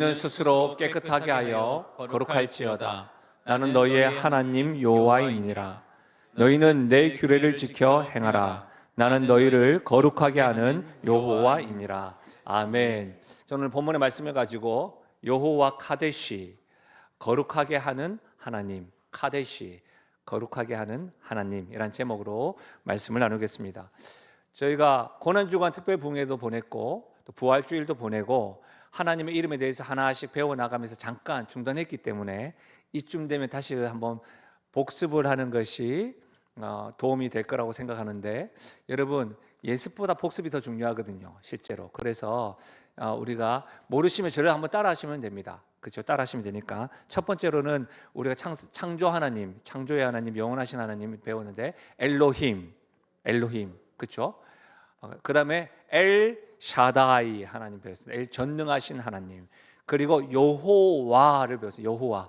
너희는 스스로 깨끗하게 하여 거룩할지어다. 나는 너희의 하나님 여호와이니라. 너희는 내 규례를 지켜 행하라. 나는 너희를 거룩하게 하는 여호와이니라. 아멘. 저는 본문의 말씀을 가지고 여호와 카데시, 거룩하게 하는 하나님, 카데시, 거룩하게 하는 하나님이란 제목으로 말씀을 나누겠습니다. 저희가 고난주간 특별부흥회도 보냈고 또 부활주일도 보내고 하나님의 이름에 대해서 하나씩 배워나가면서 잠깐 중단했기 때문에 이쯤 되면 다시 한번 복습을 하는 것이 도움이 될 거라고 생각하는데, 여러분, 예습보다 복습이 더 중요하거든요, 실제로. 그래서 우리가 모르시면 저를 한번 따라 하시면 됩니다. 그렇죠? 따라 하시면 되니까. 첫 번째로는 우리가 창조 하나님, 창조의 하나님, 영원하신 하나님 배웠는데 엘로힘, 그렇죠? 그 다음에 엘 샤다이 하나님 배웠습니다. 엘 전능하신 하나님. 그리고 여호와를 배웠어요. 여호와,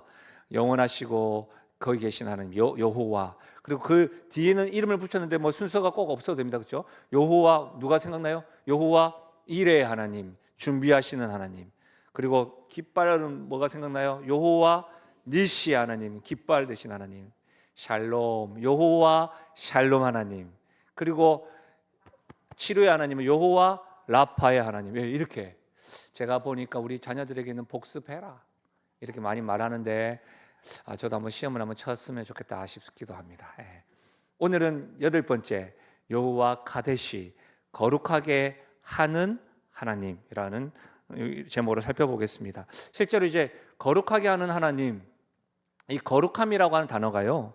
영원하시고 거기 계신 하나님, 여호와. 그리고 그 뒤에는 이름을 붙였는데 뭐 순서가 꼭 없어도 됩니다. 그렇죠? 여호와, 누가 생각나요? 여호와 이레의 하나님, 준비하시는 하나님. 그리고 깃발은 뭐가 생각나요? 여호와 니시 하나님, 깃발 되신 하나님. 샬롬, 여호와 샬롬 하나님. 그리고 치료의 하나님은 여호와 라파의 하나님. 이렇게 제가 보니까 우리 자녀들에게는 복습해라 이렇게 많이 말하는데 저도 한번 시험을 한번 쳤으면 좋겠다 싶기도 합니다. 오늘은 8번째, 여호와 카데시, 거룩하게 하는 하나님이라는 제목으로 살펴보겠습니다. 실제로 이제 거룩하게 하는 하나님, 이 거룩함이라고 하는 단어가요,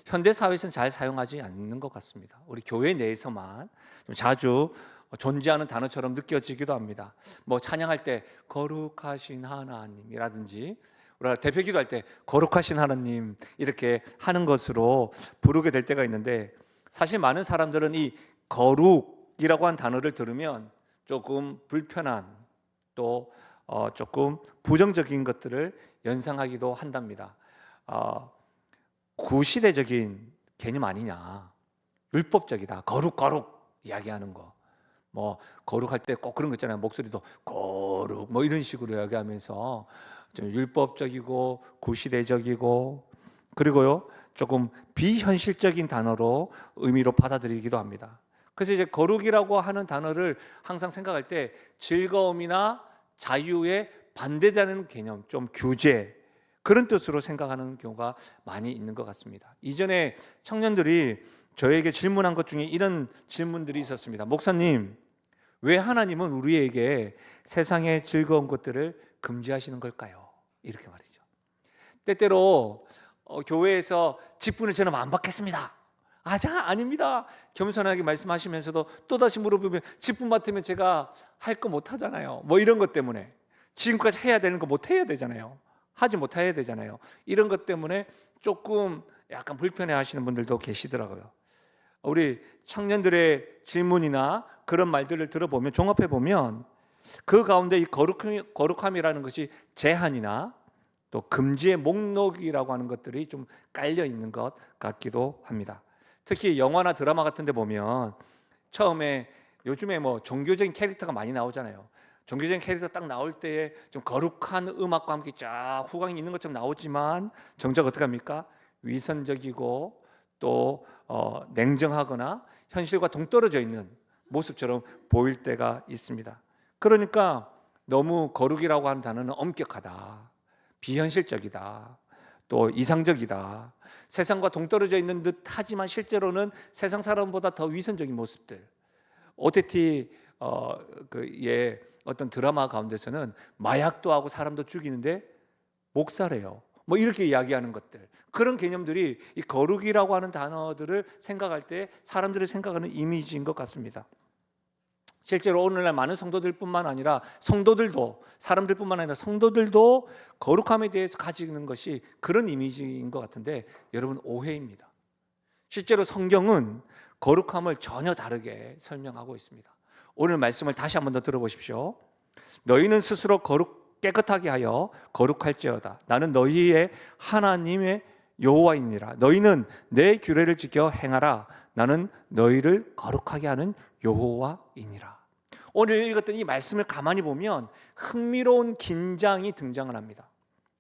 현대 사회에서는 잘 사용하지 않는 것 같습니다. 우리 교회 내에서만 좀 자주 존재하는 단어처럼 느껴지기도 합니다. 뭐 찬양할 때 거룩하신 하나님이라든지, 우리가 대표기도 할 때 거룩하신 하나님 이렇게 하는 것으로 부르게 될 때가 있는데, 사실 많은 사람들은 이 거룩이라고 하는 단어를 들으면 조금 불편한, 또 조금 부정적인 것들을 연상하기도 한답니다. 구시대적인 개념 아니냐, 율법적이다, 거룩 이야기하는 거. 뭐 거룩할 때 꼭 그런 거 있잖아요. 목소리도 거룩 뭐 이런 식으로 이야기하면서 좀 율법적이고 구시대적이고, 그리고요 조금 비현실적인 단어로 의미로 받아들이기도 합니다. 그래서 이제 거룩이라고 하는 단어를 항상 생각할 때 즐거움이나 자유에 반대되는 개념, 좀 규제, 그런 뜻으로 생각하는 경우가 많이 있는 것 같습니다. 이전에 청년들이 저에게 질문한 것 중에 이런 질문들이 있었습니다. 목사님, 왜 하나님은 우리에게 세상의 즐거운 것들을 금지하시는 걸까요? 이렇게 말이죠. 때때로 교회에서 직분을 저는 안 받겠습니다. 아닙니다. 겸손하게 말씀하시면서도 또다시 물어보면 직분 맡으면 제가 할 거 못 하잖아요. 뭐 이런 것 때문에, 지금까지 해야 되는 거 못 해야 되잖아요. 하지 못해야 되잖아요. 이런 것 때문에 조금 약간 불편해 하시는 분들도 계시더라고요. 우리 청년들의 질문이나 그런 말들을 들어보면, 종합해 보면 그 가운데 이 거룩함이라는 것이 제한이나 또 금지의 목록이라고 하는 것들이 좀 깔려 있는 것 같기도 합니다. 특히 영화나 드라마 같은 데 보면 처음에, 요즘에 뭐 종교적인 캐릭터가 많이 나오잖아요. 종교적인 캐릭터 딱 나올 때에 좀 거룩한 음악과 함께 쫙 후광이 있는 것처럼 나오지만 정작 어떻게 합니까? 위선적이고 또 냉정하거나 현실과 동떨어져 있는 모습처럼 보일 때가 있습니다. 그러니까 너무 거룩이라고 하는 단어는 엄격하다, 비현실적이다, 또 이상적이다, 세상과 동떨어져 있는 듯 하지만 실제로는 세상 사람보다 더 위선적인 모습들. OTT 어떤 드라마 가운데서는 마약도 하고 사람도 죽이는데 목사래요. 뭐 이렇게 이야기하는 것들, 그런 개념들이 이 거룩이라고 하는 단어들을 생각할 때 사람들이 생각하는 이미지인 것 같습니다. 실제로 오늘날 많은 성도들뿐만 아니라 사람들뿐만 아니라 성도들도 거룩함에 대해서 가지는 것이 그런 이미지인 것 같은데, 여러분, 오해입니다. 실제로 성경은 거룩함을 전혀 다르게 설명하고 있습니다. 오늘 말씀을 다시 한번 더 들어보십시오. 너희는 스스로 깨끗하게 하여 거룩할지어다. 나는 너희의 하나님의 여호와이니라. 너희는 내 규례를 지켜 행하라. 나는 너희를 거룩하게 하는 여호와이니라. 오늘 읽었던 이 말씀을 가만히 보면 흥미로운 긴장이 등장을 합니다.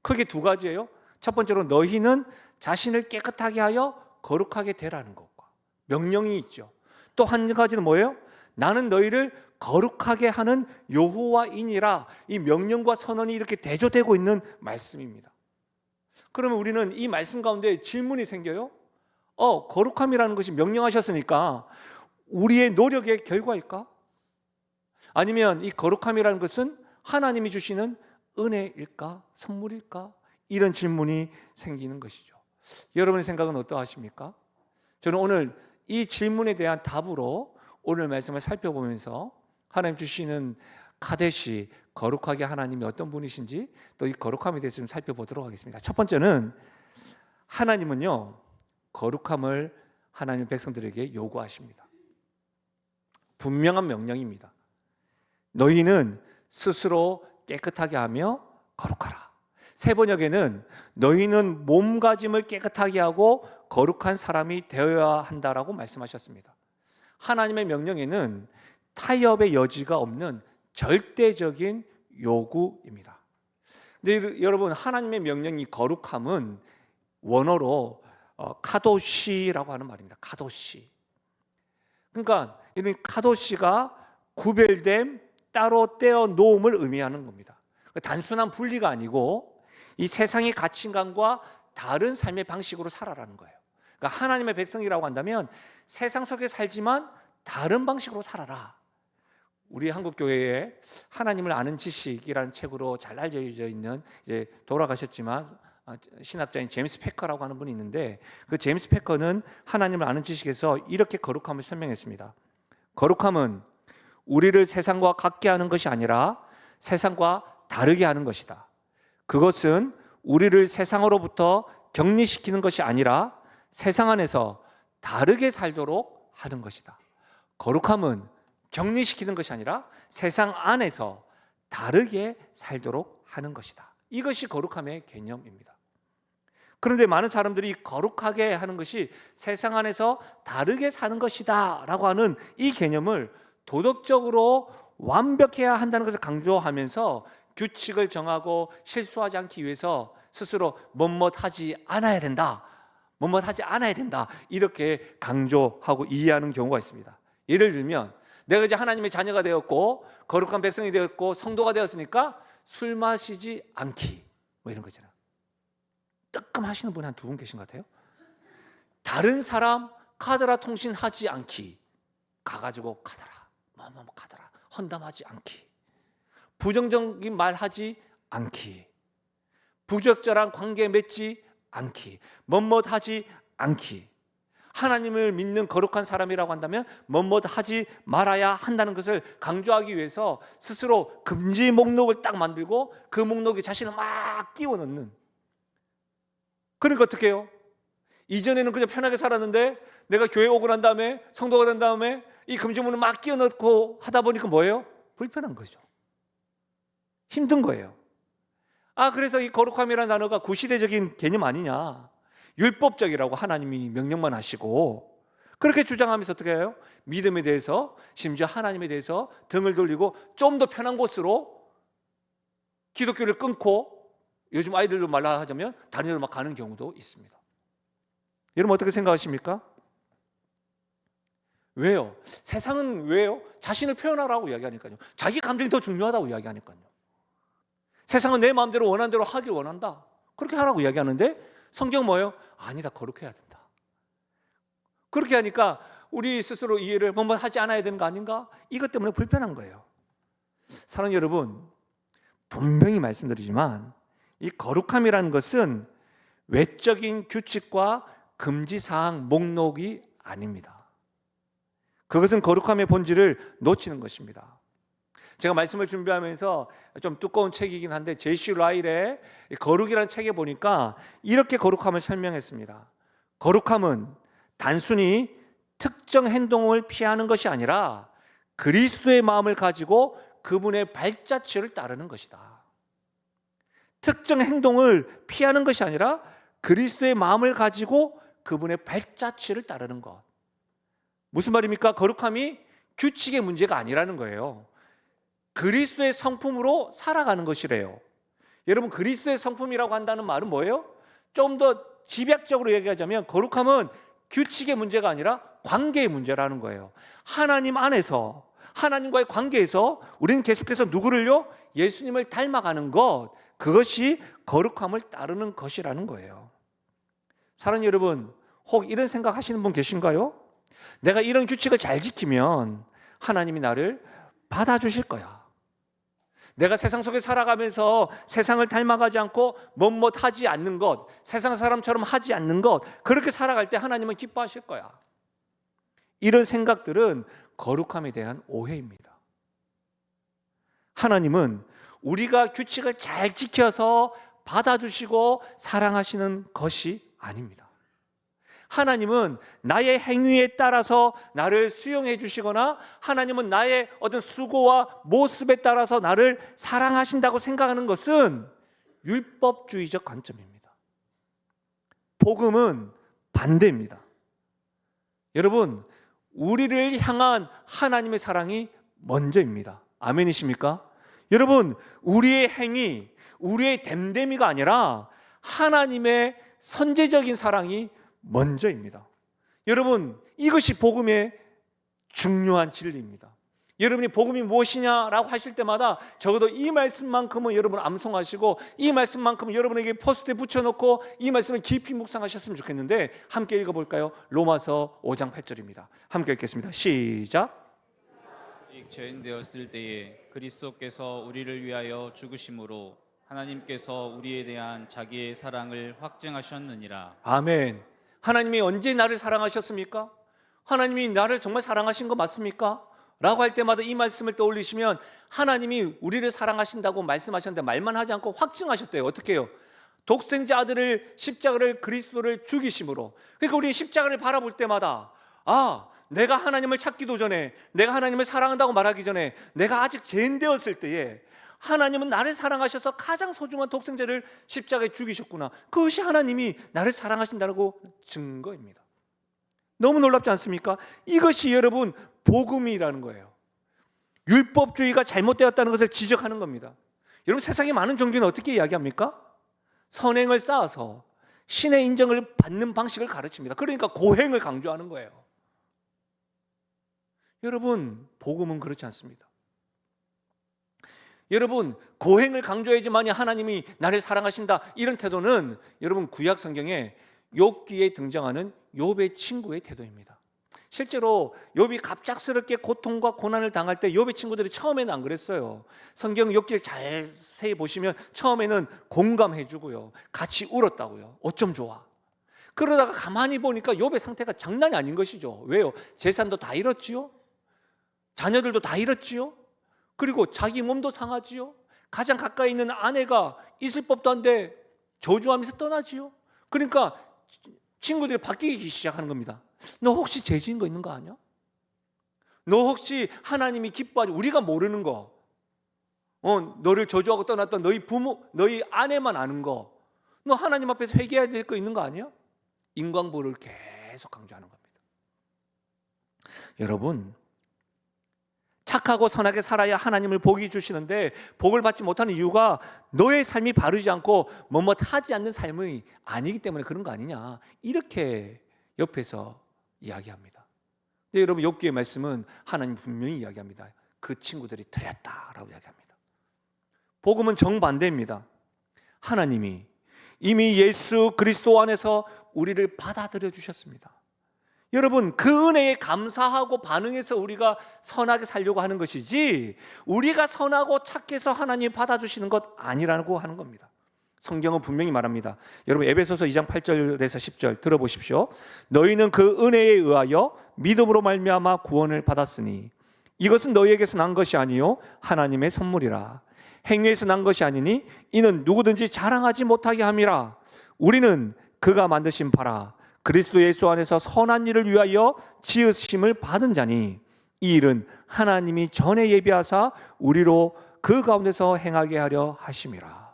크게 두 가지예요. 첫 번째로 너희는 자신을 깨끗하게 하여 거룩하게 되라는 것과 명령이 있죠. 또 한 가지는 뭐예요? 나는 너희를 거룩하게 하는 여호와이니라. 이 명령과 선언이 이렇게 대조되고 있는 말씀입니다. 그러면 우리는 이 말씀 가운데 질문이 생겨요. 거룩함이라는 것이 명령하셨으니까 우리의 노력의 결과일까? 아니면 이 거룩함이라는 것은 하나님이 주시는 은혜일까? 선물일까? 이런 질문이 생기는 것이죠. 여러분의 생각은 어떠하십니까? 저는 오늘 이 질문에 대한 답으로 오늘 말씀을 살펴보면서 하나님 주시는 카데시, 거룩하게 하나님이 어떤 분이신지 또 이 거룩함에 대해서 좀 살펴보도록 하겠습니다. 첫 번째는 하나님은요, 거룩함을 하나님 백성들에게 요구하십니다. 분명한 명령입니다. 너희는 스스로 깨끗하게 하며 거룩하라. 세 번역에는 너희는 몸가짐을 깨끗하게 하고 거룩한 사람이 되어야 한다라고 말씀하셨습니다. 하나님의 명령에는 타협의 여지가 없는 절대적인 요구입니다. 근데 여러분, 하나님의 명령이 거룩함은 원어로 카도시라고 하는 말입니다. 카도시. 그러니까 이런 카도시가 구별됨, 따로 떼어 놓음을 의미하는 겁니다. 단순한 분리가 아니고 이 세상의 가치관과 다른 삶의 방식으로 살아라는 거예요. 그러니까 하나님의 백성이라고 한다면 세상 속에 살지만 다른 방식으로 살아라. 우리 한국교회에 하나님을 아는 지식이라는 책으로 잘 알려져 있는, 이제 돌아가셨지만 신학자인 제임스 패커라고 하는 분이 있는데, 그 제임스 패커는 하나님을 아는 지식에서 이렇게 거룩함을 설명했습니다. 거룩함은 우리를 세상과 같게 하는 것이 아니라 세상과 다르게 하는 것이다. 그것은 우리를 세상으로부터 격리시키는 것이 아니라 세상 안에서 다르게 살도록 하는 것이다. 거룩함은 격리시키는 것이 아니라 세상 안에서 다르게 살도록 하는 것이다. 이것이 거룩함의 개념입니다. 그런데 많은 사람들이 거룩하게 하는 것이 세상 안에서 다르게 사는 것이다 라고 하는 이 개념을 도덕적으로 완벽해야 한다는 것을 강조하면서 규칙을 정하고 실수하지 않기 위해서 스스로 뭐뭇하지 않아야 된다, 뭐뭇하지 않아야 된다, 이렇게 강조하고 이해하는 경우가 있습니다. 예를 들면 내가 이제 하나님의 자녀가 되었고 거룩한 백성이 되었고 성도가 되었으니까 술 마시지 않기, 뭐 이런 거잖아요. 뜨끔하시는 분이 한 두 분 계신 것 같아요. 다른 사람 카더라 통신하지 않기, 가가지고 카더라, 뭐 카더라, 헌담하지 않기, 부정적인 말 하지 않기, 부적절한 관계 맺지 않기, 뭐뭇하지 않기. 하나님을 믿는 거룩한 사람이라고 한다면 뭐뭇하지 말아야 한다는 것을 강조하기 위해서 스스로 금지 목록을 딱 만들고 그 목록에 자신을 막 끼워 넣는. 그러니까 어떻게 해요? 이전에는 그냥 편하게 살았는데 내가 교회 오고 난 다음에, 성도가 된 다음에 이 금지문을 막 끼워 넣고 하다 보니까 뭐예요? 불편한 거죠. 힘든 거예요. 그래서 이 거룩함이라는 단어가 구시대적인 개념 아니냐, 율법적이라고 하나님이 명령만 하시고 그렇게 주장하면서 어떻게 해요? 믿음에 대해서, 심지어 하나님에 대해서 등을 돌리고 좀 더 편한 곳으로 기독교를 끊고, 요즘 아이들로 말라 하자면 다른 데로 막 가는 경우도 있습니다. 여러분 어떻게 생각하십니까? 왜요? 세상은 왜요? 자신을 표현하라고 이야기하니까요. 자기 감정이 더 중요하다고 이야기하니까요. 세상은 내 마음대로 원하는 대로 하길 원한다, 그렇게 하라고 이야기하는데 성경은 뭐예요? 아니다, 거룩해야 된다. 그렇게 하니까 우리 스스로 이해를 뭐뭇하지 않아야 되는 거 아닌가? 이것 때문에 불편한 거예요. 사랑하는 여러분, 분명히 말씀드리지만 이 거룩함이라는 것은 외적인 규칙과 금지사항 목록이 아닙니다. 그것은 거룩함의 본질을 놓치는 것입니다. 제가 말씀을 준비하면서 좀 두꺼운 책이긴 한데 제시 라일의 거룩이라는 책에 보니까 이렇게 거룩함을 설명했습니다. 거룩함은 단순히 특정 행동을 피하는 것이 아니라 그리스도의 마음을 가지고 그분의 발자취를 따르는 것이다. 특정 행동을 피하는 것이 아니라 그리스도의 마음을 가지고 그분의 발자취를 따르는 것. 무슨 말입니까? 거룩함이 규칙의 문제가 아니라는 거예요. 그리스도의 성품으로 살아가는 것이래요. 여러분, 그리스도의 성품이라고 한다는 말은 뭐예요? 좀 더 집약적으로 얘기하자면 거룩함은 규칙의 문제가 아니라 관계의 문제라는 거예요. 하나님 안에서, 하나님과의 관계에서 우리는 계속해서 누구를요? 예수님을 닮아가는 것, 그것이 거룩함을 따르는 것이라는 거예요. 사랑하는 여러분, 혹 이런 생각하시는 분 계신가요? 내가 이런 규칙을 잘 지키면 하나님이 나를 받아주실 거야. 내가 세상 속에 살아가면서 세상을 닮아가지 않고 못하지 않는 것, 세상 사람처럼 하지 않는 것, 그렇게 살아갈 때 하나님은 기뻐하실 거야. 이런 생각들은 거룩함에 대한 오해입니다. 하나님은 우리가 규칙을 잘 지켜서 받아주시고 사랑하시는 것이 아닙니다. 하나님은 나의 행위에 따라서 나를 수용해 주시거나 하나님은 나의 어떤 수고와 모습에 따라서 나를 사랑하신다고 생각하는 것은 율법주의적 관점입니다. 복음은 반대입니다. 여러분, 우리를 향한 하나님의 사랑이 먼저입니다. 아멘이십니까? 여러분, 우리의 행위, 우리의 됨됨이가 아니라 하나님의 선제적인 사랑이 먼저입니다. 여러분, 이것이 복음의 중요한 진리입니다. 여러분이 복음이 무엇이냐라고 하실 때마다 적어도 이 말씀만큼은 여러분 암송하시고 이 말씀만큼은 여러분에게 포스트에 붙여놓고 이 말씀을 깊이 묵상하셨으면 좋겠는데, 함께 읽어볼까요? 로마서 5장 8절입니다. 함께 읽겠습니다. 시작. 죄인 되었을 때에 그리스도께서 우리를 위하여 죽으심으로 하나님께서 우리에 대한 자기의 사랑을 확증하셨느니라. 아멘. 하나님이 언제 나를 사랑하셨습니까? 하나님이 나를 정말 사랑하신 거 맞습니까? 라고 할 때마다 이 말씀을 떠올리시면 하나님이 우리를 사랑하신다고 말씀하셨는데 말만 하지 않고 확증하셨대요. 어떻게 해요? 독생자 아들을, 십자가를, 그리스도를 죽이심으로. 그러니까 우리 십자가를 바라볼 때마다 내가 하나님을 찾기도 전에, 내가 하나님을 사랑한다고 말하기 전에, 내가 아직 죄인 되었을 때에 하나님은 나를 사랑하셔서 가장 소중한 독생자를 십자가에 죽이셨구나. 그것이 하나님이 나를 사랑하신다고 증거입니다. 너무 놀랍지 않습니까? 이것이 여러분 복음이라는 거예요. 율법주의가 잘못되었다는 것을 지적하는 겁니다. 여러분, 세상에 많은 종교는 어떻게 이야기합니까? 선행을 쌓아서 신의 인정을 받는 방식을 가르칩니다. 그러니까 고행을 강조하는 거예요. 여러분, 복음은 그렇지 않습니다. 여러분, 고행을 강조해야지만이 하나님이 나를 사랑하신다, 이런 태도는 여러분 구약 성경에 욥기에 등장하는 욥의 친구의 태도입니다. 실제로 욥이 갑작스럽게 고통과 고난을 당할 때 욥의 친구들이 처음에는 안 그랬어요. 성경 욥기를 자세히 보시면 처음에는 공감해 주고요, 같이 울었다고요. 어쩜 좋아. 그러다가 가만히 보니까 욥의 상태가 장난이 아닌 것이죠. 왜요? 재산도 다 잃었지요, 자녀들도 다 잃었지요, 그리고 자기 몸도 상하지요, 가장 가까이 있는 아내가 있을 법도 한데 저주하면서 떠나지요. 그러니까 친구들이 바뀌기 시작하는 겁니다. 너 혹시 죄 지은 거 있는 거 아니야? 너 혹시 하나님이 기뻐하지, 우리가 모르는 거, 너를 저주하고 떠났던 너희 부모, 너희 아내만 아는 거, 너 하나님 앞에서 회개해야 될 거 있는 거 아니야? 인광보를 계속 강조하는 겁니다. 여러분, 착하고 선하게 살아야 하나님을 복이 주시는데 복을 받지 못하는 이유가 너의 삶이 바르지 않고 하지 않는 삶이 아니기 때문에 그런 거 아니냐, 이렇게 옆에서 이야기합니다. 근데 여러분, 욥기의 말씀은 하나님 분명히 이야기합니다. 그 친구들이 틀렸다라고 이야기합니다. 복음은 정반대입니다. 하나님이 이미 예수 그리스도 안에서 우리를 받아들여 주셨습니다. 여러분, 그 은혜에 감사하고 반응해서 우리가 선하게 살려고 하는 것이지, 우리가 선하고 착해서 하나님이 받아주시는 것 아니라고 하는 겁니다. 성경은 분명히 말합니다. 여러분, 에베소서 2장 8절에서 10절 들어보십시오. 너희는 그 은혜에 의하여 믿음으로 말미암아 구원을 받았으니 이것은 너희에게서 난 것이 아니요 하나님의 선물이라. 행위에서 난 것이 아니니 이는 누구든지 자랑하지 못하게 함이라. 우리는 그가 만드신 바라 그리스도 예수 안에서 선한 일을 위하여 지으심을 받은 자니 이 일은 하나님이 전에 예비하사 우리로 그 가운데서 행하게 하려 하심이라.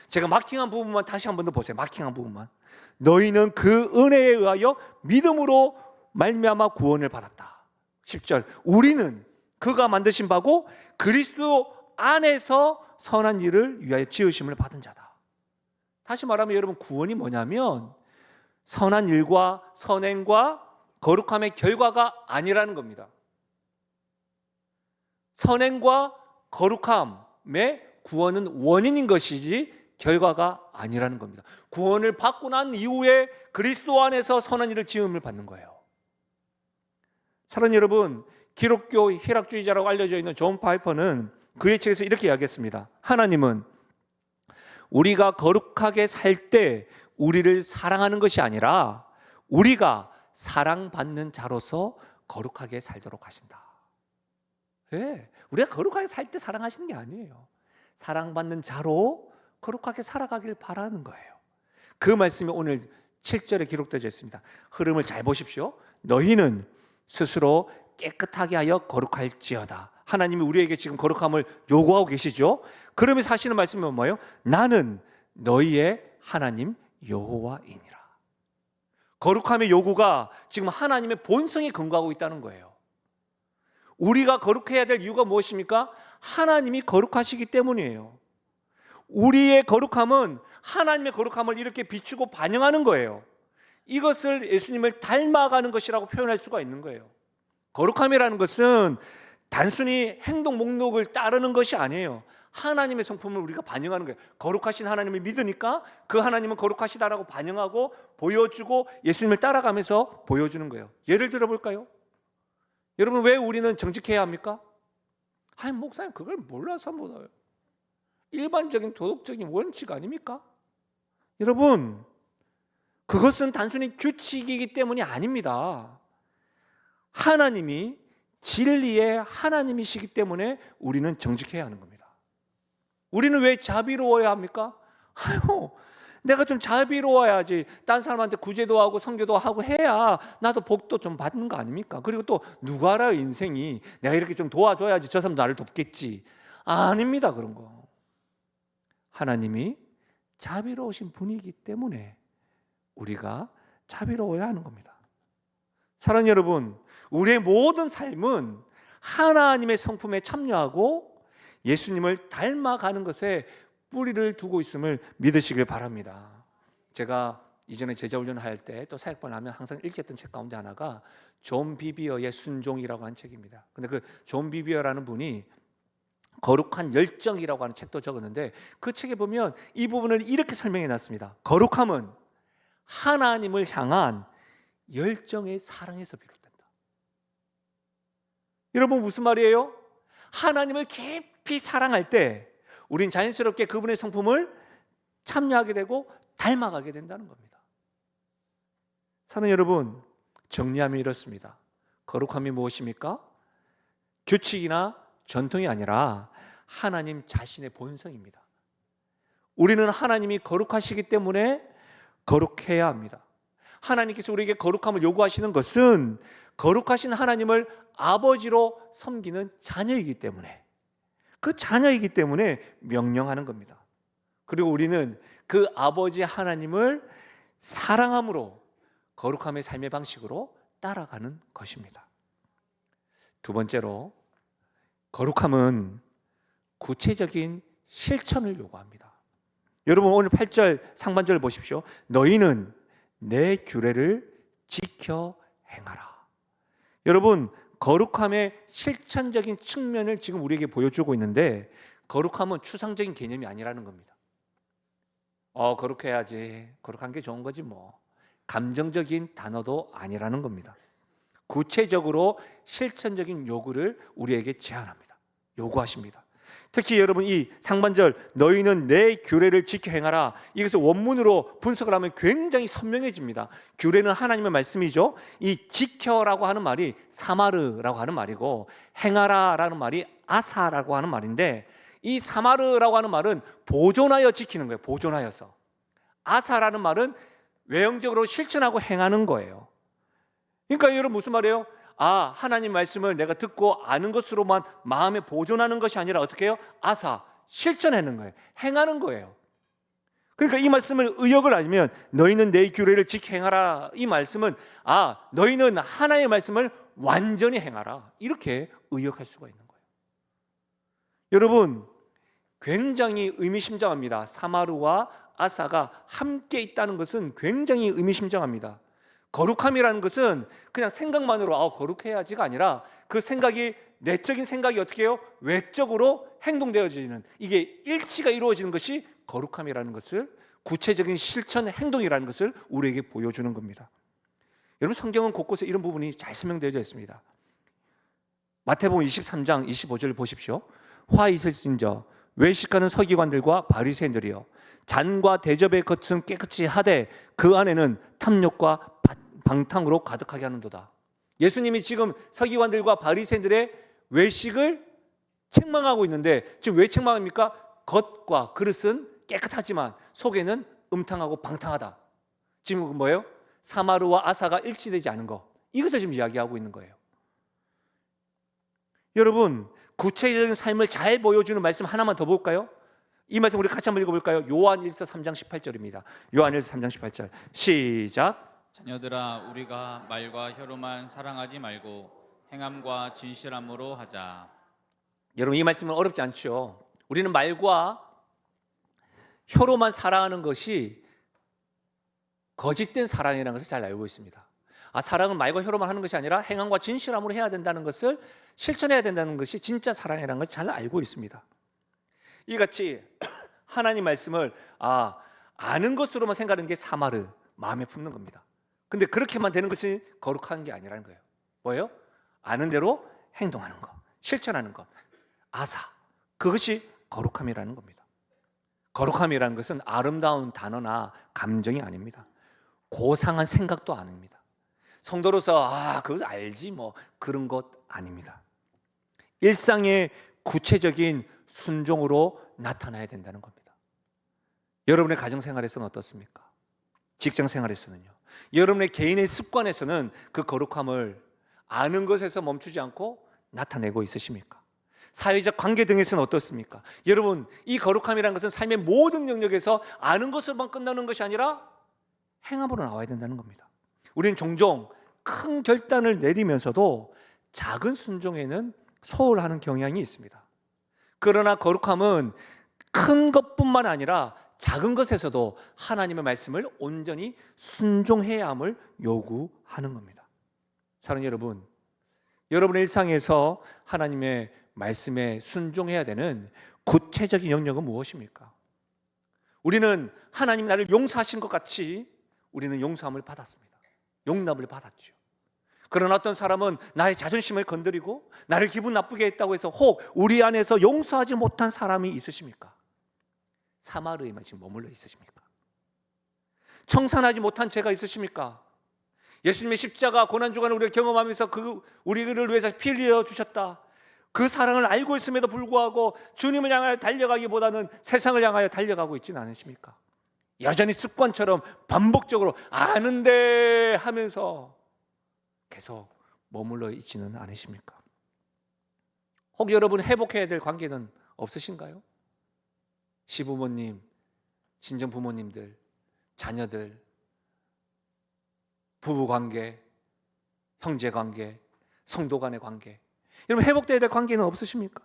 제가 마킹한 부분만 다시 한 번 더 보세요. 마킹한 부분만. 너희는 그 은혜에 의하여 믿음으로 말미암아 구원을 받았다. 10절. 우리는 그가 만드신 바고 그리스도 안에서 선한 일을 위하여 지으심을 받은 자다. 다시 말하면 여러분, 구원이 뭐냐면 선한 일과 선행과 거룩함의 결과가 아니라는 겁니다. 선행과 거룩함의 구원은 원인인 것이지 결과가 아니라는 겁니다. 구원을 받고 난 이후에 그리스도 안에서 선한 일을 지음을 받는 거예요. 사랑하는 여러분, 기독교 희락주의자라고 알려져 있는 존 파이퍼는 그의 책에서 이렇게 이야기했습니다. 하나님은 우리가 거룩하게 살 때 우리를 사랑하는 것이 아니라 우리가 사랑받는 자로서 거룩하게 살도록 하신다. 네, 우리가 거룩하게 살 때 사랑하시는 게 아니에요. 사랑받는 자로 거룩하게 살아가길 바라는 거예요. 그 말씀이 오늘 7절에 기록되어 있습니다. 흐름을 잘 보십시오. 너희는 스스로 깨끗하게 하여 거룩할지어다. 하나님이 우리에게 지금 거룩함을 요구하고 계시죠. 그러면서 하시는 말씀이 뭐예요? 나는 너희의 하나님 여호와이니라. 거룩함의 요구가 지금 하나님의 본성에 근거하고 있다는 거예요. 우리가 거룩해야 될 이유가 무엇입니까? 하나님이 거룩하시기 때문이에요. 우리의 거룩함은 하나님의 거룩함을 이렇게 비추고 반영하는 거예요. 이것을 예수님을 닮아가는 것이라고 표현할 수가 있는 거예요. 거룩함이라는 것은 단순히 행동 목록을 따르는 것이 아니에요. 하나님의 성품을 우리가 반영하는 거예요. 거룩하신 하나님을 믿으니까 그 하나님은 거룩하시다라고 반영하고 보여주고 예수님을 따라가면서 보여주는 거예요. 예를 들어 볼까요? 여러분, 왜 우리는 정직해야 합니까? 아니, 목사님 그걸 몰라서 못해요. 일반적인 도덕적인 원칙 아닙니까? 여러분, 그것은 단순히 규칙이기 때문이 아닙니다. 하나님이 진리의 하나님이시기 때문에 우리는 정직해야 하는 겁니다. 우리는 왜 자비로워야 합니까? 아유, 내가 좀 자비로워야지. 딴 사람한테 구제도 하고 선교도 하고 해야 나도 복도 좀 받는 거 아닙니까? 그리고 또 누가 알아요, 인생이. 내가 이렇게 좀 도와줘야지 저 사람도 나를 돕겠지. 아닙니다, 그런 거. 하나님이 자비로우신 분이기 때문에 우리가 자비로워야 하는 겁니다. 사랑하는 여러분, 우리의 모든 삶은 하나님의 성품에 참여하고 예수님을 닮아가는 것에 뿌리를 두고 있음을 믿으시길 바랍니다. 제가 이전에 제자훈련을 할 때 또 사역반을 하면 항상 읽었던 책 가운데 하나가 존 비비어의 순종이라고 한 책입니다. 근데 그 존 비비어라는 분이 거룩한 열정이라고 하는 책도 적었는데 그 책에 보면 이 부분을 이렇게 설명해 놨습니다. 거룩함은 하나님을 향한 열정의 사랑에서 비롯된다. 여러분, 무슨 말이에요? 하나님을 깊이 사랑할 때 우린 자연스럽게 그분의 성품을 참여하게 되고 닮아가게 된다는 겁니다. 사랑하는 여러분, 정리하면 이렇습니다. 거룩함이 무엇입니까? 규칙이나 전통이 아니라 하나님 자신의 본성입니다. 우리는 하나님이 거룩하시기 때문에 거룩해야 합니다. 하나님께서 우리에게 거룩함을 요구하시는 것은 거룩하신 하나님을 아버지로 섬기는 자녀이기 때문에, 그 자녀이기 때문에 명령하는 겁니다. 그리고 우리는 그 아버지 하나님을 사랑함으로 거룩함의 삶의 방식으로 따라가는 것입니다. 두 번째로, 거룩함은 구체적인 실천을 요구합니다. 여러분, 오늘 8절 상반절을 보십시오. 너희는 내 규례를 지켜 행하라. 여러분, 거룩함의 실천적인 측면을 지금 우리에게 보여주고 있는데, 거룩함은 추상적인 개념이 아니라는 겁니다. 거룩해야지, 거룩한 게 좋은 거지 뭐. 감정적인 단어도 아니라는 겁니다. 구체적으로 실천적인 요구를 우리에게 제안합니다. 요구하십니다. 특히 여러분, 이 상반절 너희는 내 규례를 지켜 행하라, 이것을 원문으로 분석을 하면 굉장히 선명해집니다. 규례는 하나님의 말씀이죠. 이 지켜라고 하는 말이 사마르라고 하는 말이고, 행하라라는 말이 아사라고 하는 말인데, 이 사마르라고 하는 말은 보존하여 지키는 거예요. 보존하여서. 아사라는 말은 외형적으로 실천하고 행하는 거예요. 그러니까 여러분, 무슨 말이에요? 하나님 말씀을 내가 듣고 아는 것으로만 마음에 보존하는 것이 아니라 어떻게 해요? 아사, 실천하는 거예요. 행하는 거예요. 그러니까 이 말씀을 의역을 하면 너희는 내 규례를 지켜 행하라, 이 말씀은 너희는 하나님의 말씀을 완전히 행하라, 이렇게 의역할 수가 있는 거예요. 여러분, 굉장히 의미심장합니다. 사마르와 아사가 함께 있다는 것은 굉장히 의미심장합니다. 거룩함이라는 것은 그냥 생각만으로 거룩해야지가 아니라 그 생각이, 내적인 생각이 어떻게 해요? 외적으로 행동되어지는, 이게 일치가 이루어지는 것이 거룩함이라는 것을, 구체적인 실천 행동이라는 것을 우리에게 보여주는 겁니다. 여러분, 성경은 곳곳에 이런 부분이 잘 설명되어 있습니다. 마태복음 23장 25절 보십시오. 화 있을진저 외식하는 서기관들과 바리새인들이여, 잔과 대접의 겉은 깨끗이 하되 그 안에는 탐욕과 방탕으로 가득하게 하는도다. 예수님이 지금 서기관들과 바리새인들의 외식을 책망하고 있는데, 지금 왜 책망합니까? 겉과 그릇은 깨끗하지만 속에는 음탕하고 방탕하다. 지금 뭐예요? 사마르와 아사가 일치되지 않은 것, 이것을 지금 이야기하고 있는 거예요. 여러분, 구체적인 삶을 잘 보여주는 말씀 하나만 더 볼까요? 이 말씀 우리 같이 한번 읽어볼까요? 요한일서 3장 18절입니다. 요한일서 3장 18절 시작. 자녀들아, 우리가 말과 혀로만 사랑하지 말고 행함과 진실함으로 하자. 여러분, 이 말씀은 어렵지 않죠? 우리는 말과 혀로만 사랑하는 것이 거짓된 사랑이라는 것을 잘 알고 있습니다. 사랑은 말과 혀로만 하는 것이 아니라 행함과 진실함으로 해야 된다는 것을, 실천해야 된다는 것이 진짜 사랑이라는 것을 잘 알고 있습니다. 이같이 하나님 말씀을 아는 것으로만 생각하는 게 사마르, 마음에 품는 겁니다. 근데 그렇게만 되는 것이 거룩한 게 아니라는 거예요. 뭐예요? 아는 대로 행동하는 것, 실천하는 것, 아사, 그것이 거룩함이라는 겁니다. 거룩함이라는 것은 아름다운 단어나 감정이 아닙니다. 고상한 생각도 아닙니다. 성도로서 그거 알지 뭐, 그런 것 아닙니다. 일상의 구체적인 순종으로 나타나야 된다는 겁니다. 여러분의 가정생활에서는 어떻습니까? 직장생활에서는요. 여러분의 개인의 습관에서는 그 거룩함을 아는 것에서 멈추지 않고 나타내고 있으십니까? 사회적 관계 등에서는 어떻습니까? 여러분, 이 거룩함이라는 것은 삶의 모든 영역에서 아는 것으로만 끝나는 것이 아니라 행함으로 나와야 된다는 겁니다. 우리는 종종 큰 결단을 내리면서도 작은 순종에는 소홀하는 경향이 있습니다. 그러나 거룩함은 큰 것뿐만 아니라 작은 것에서도 하나님의 말씀을 온전히 순종해야 함을 요구하는 겁니다. 사랑하는 여러분, 여러분의 일상에서 하나님의 말씀에 순종해야 되는 구체적인 영역은 무엇입니까? 우리는 하나님 나를 용서하신 것 같이 우리는 용서함을 받았습니다. 용납을 받았죠. 그러나 어떤 사람은 나의 자존심을 건드리고 나를 기분 나쁘게 했다고 해서 혹 우리 안에서 용서하지 못한 사람이 있으십니까? 사마르에만 지금 머물러 있으십니까? 청산하지 못한 죄가 있으십니까? 예수님의 십자가 고난주간을 우리가 경험하면서 우리를 위해서 피 흘려 주셨다, 그 사랑을 알고 있음에도 불구하고 주님을 향하여 달려가기보다는 세상을 향하여 달려가고 있지는 않으십니까? 여전히 습관처럼 반복적으로 아는데 하면서 계속 머물러 있지는 않으십니까? 혹 여러분 회복해야 될 관계는 없으신가요? 시부모님, 친정부모님들, 자녀들, 부부관계, 형제관계, 성도 간의 관계, 여러분 회복돼야 될 관계는 없으십니까?